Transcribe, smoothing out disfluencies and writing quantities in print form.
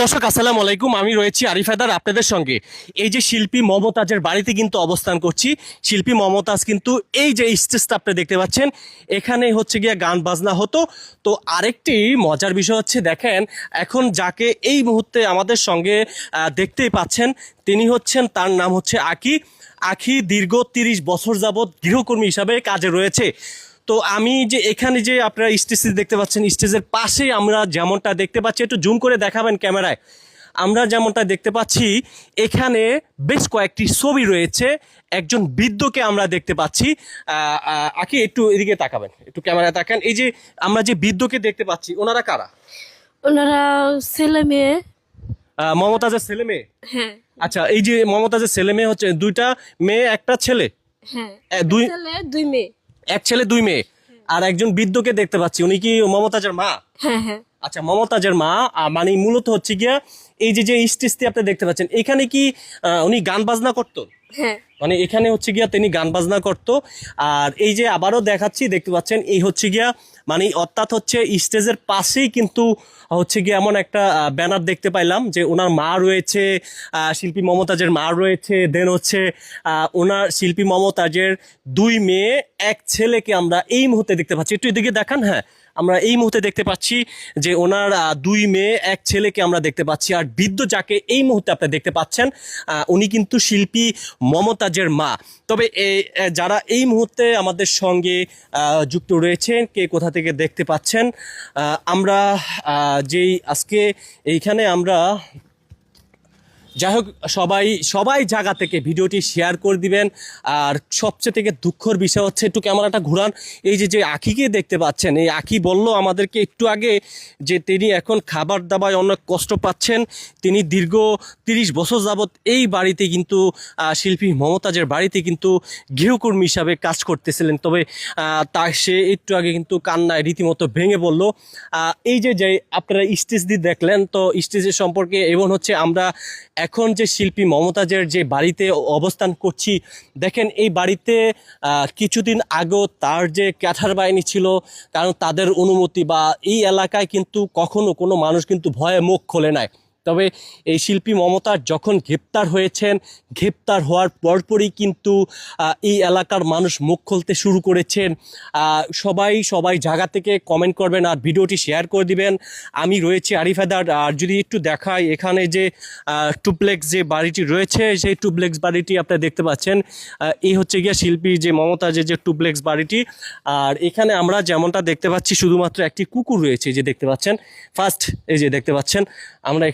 দর্শক আসসালামু আলাইকুম, আমি রয়েছি আরিফ হায়দার আপনাদের সঙ্গে। এই যে শিল্পী মমতাজের বাড়িতে কিন্তু অবস্থান করছি। শিল্পী মমতাজ কিন্তু এই যে স্টেজটা আপনি দেখতে পাচ্ছেন, এখানে হচ্ছে গিয়ে গান বাজনা হতো। তো আরেকটি মজার বিষয় হচ্ছে, দেখেন এখন যাকে এই মুহূর্তে আমাদের সঙ্গে দেখতেই পাচ্ছেন, তিনি হচ্ছেন, তার নাম হচ্ছে আকি। আকি দীর্ঘ 30 বছর যাবৎ গৃহকর্মী হিসাবে কাজে রয়েছে। তো আমি যে এখানে যে আপনারা স্টেজ দেখতে পাচ্ছেন, স্টেজের পাশেই আমরা যেমনটা দেখতে পাচ্ছি, একটু জুম করে দেখাবেন ক্যামেরায়। আমরা যেমনটা দেখতে পাচ্ছি, এখানে বেশ কয়েকটি ছবি রয়েছে। একজন বৃদ্ধকে আমরা দেখতে পাচ্ছি। আকি একটু এদিকে তাকাবেন, একটু ক্যামেরায় তাকান। এই যে আমরা যে বৃদ্ধকে দেখতে পাচ্ছি, ওনারা কারা? ওনারা ছেলে মেয়ে। মমতাজের ছেলে মেয়ে? হ্যাঁ আচ্ছা, এই যে মমতাজের ছেলে মেয়ে হচ্ছে দুইটা মেয়ে একটা ছেলে? হ্যাঁ, দুই ছেলে দুই মেয়ে। এক ছেলে দুই মেয়ে। আর একজন বৃদ্ধকে দেখতে পাচ্ছি, উনি কি মমতাজের মা? হ্যাঁ হ্যাঁ আচ্ছা, মমতাজের মা। মানে মূলত হচ্ছে গিয়া এই যে যে স্টেজটি আপনি দেখতে পাচ্ছেন, এখানে কি উনি গান বাজনা করতো? হ্যাঁ মানে এখানে হচ্ছে গিয়া তিনি গান বাজনা করতো। আর এই যে আবারও দেখাচ্ছি, দেখতে পাচ্ছেন, এই হচ্ছে গিয়া মানে অর্থাৎ হচ্ছে স্টেজের পাশেই কিন্তু হচ্ছে গিয়ে এমন একটা ব্যানার দেখতে পাইলাম যে ওনার মা রয়েছে, শিল্পী মমতাজের মা রয়েছে, দেন হচ্ছে ওনার শিল্পী মমতাজের দুই মেয়ে এক ছেলেকে আমরা এই মুহূর্তে দেখতে পাচ্ছি। একটু এদিকে দেখান। হ্যাঁ, আমরা এই মুহূর্তে দেখতে পাচ্ছি যে ওনার দুই মেয়ে এক ছেলেকে আমরা দেখতে পাচ্ছি। আর বৃদ্ধ যাকে এই মুহূর্তে আপনারা দেখতে পাচ্ছেন, উনি কিন্তু শিল্পী মমতাজের মা। তবে যারা এই মুহূর্তে আমাদের সঙ্গে যুক্ত রয়েছেন, কে কোথা থেকে দেখতে পাচ্ছেন, আমরা যেই আজকে এইখানে আমরা, যাই হোক, সবাই জায়গা থেকে ভিডিওটি শেয়ার করে দিবেন। আর সবচেয়ে থেকে দুঃখের বিষয় হচ্ছে, একটু ক্যামেরাটা ঘুরান, এই যে যে আখিকে দেখতে পাচ্ছেন, এই আখি বলল আমাদেরকে একটু আগে যে তিনি এখন খাবার দাবায় অনেক কষ্ট পাচ্ছেন। তিনি দীর্ঘ 30 বছর যাবৎ এই বাড়িতে কিন্তু শিল্পী মমতাজের বাড়িতে কিন্তু গৃহকর্মী হিসাবে কাজ করতেছিলেন। তবে তা সে একটু আগে কিন্তু কান্নায় রীতিমতো ভেঙে বলল। এই যে যে আপনারা স্টেজ দিয়ে দেখলেন, তো স্টেজের সম্পর্কে এবং হচ্ছে আমরা এখন যে শিল্পী মমতাজের যে বাড়িতে অবস্থান করছি, দেখেন এই বাড়িতে কিছুদিন আগেও তার যে ক্যাথার বাহিনী ছিল, কারণ তাদের অনুমতি বা এই এলাকায় কিন্তু কখনো কোনো মানুষ কিন্তু ভয়ে মুখ খোলে নাই। তবে এই শিল্পী মমতাজ যখন গ্রেপ্তার হয়েছেন, গ্রেপ্তার হওয়ার পরপরই কিন্তু এই এলাকার মানুষ মুখ খুলতে শুরু করেছেন। সবাই জায়গা থেকে কমেন্ট করবেন আর ভিডিওটি শেয়ার করে দিবেন। আমি রয়েছি আরিফ হায়দার। আর যদি একটু দেখাই, এখানে যে টুপ্লেক্স যে বাড়িটি রয়েছে, সেই টুপ্লেক্স বাড়িটি আপনারা দেখতে পাচ্ছেন। এই হচ্ছে গিয়া শিল্পী যে মমতাজের যে টুপ্লেক্স বাড়িটি। আর এখানে আমরা যেমনটা দেখতে পাচ্ছি, শুধুমাত্র একটি কুকুর রয়েছে, যে দেখতে পাচ্ছেন ফার্স্ট, এই যে দেখতে পাচ্ছেন আমরা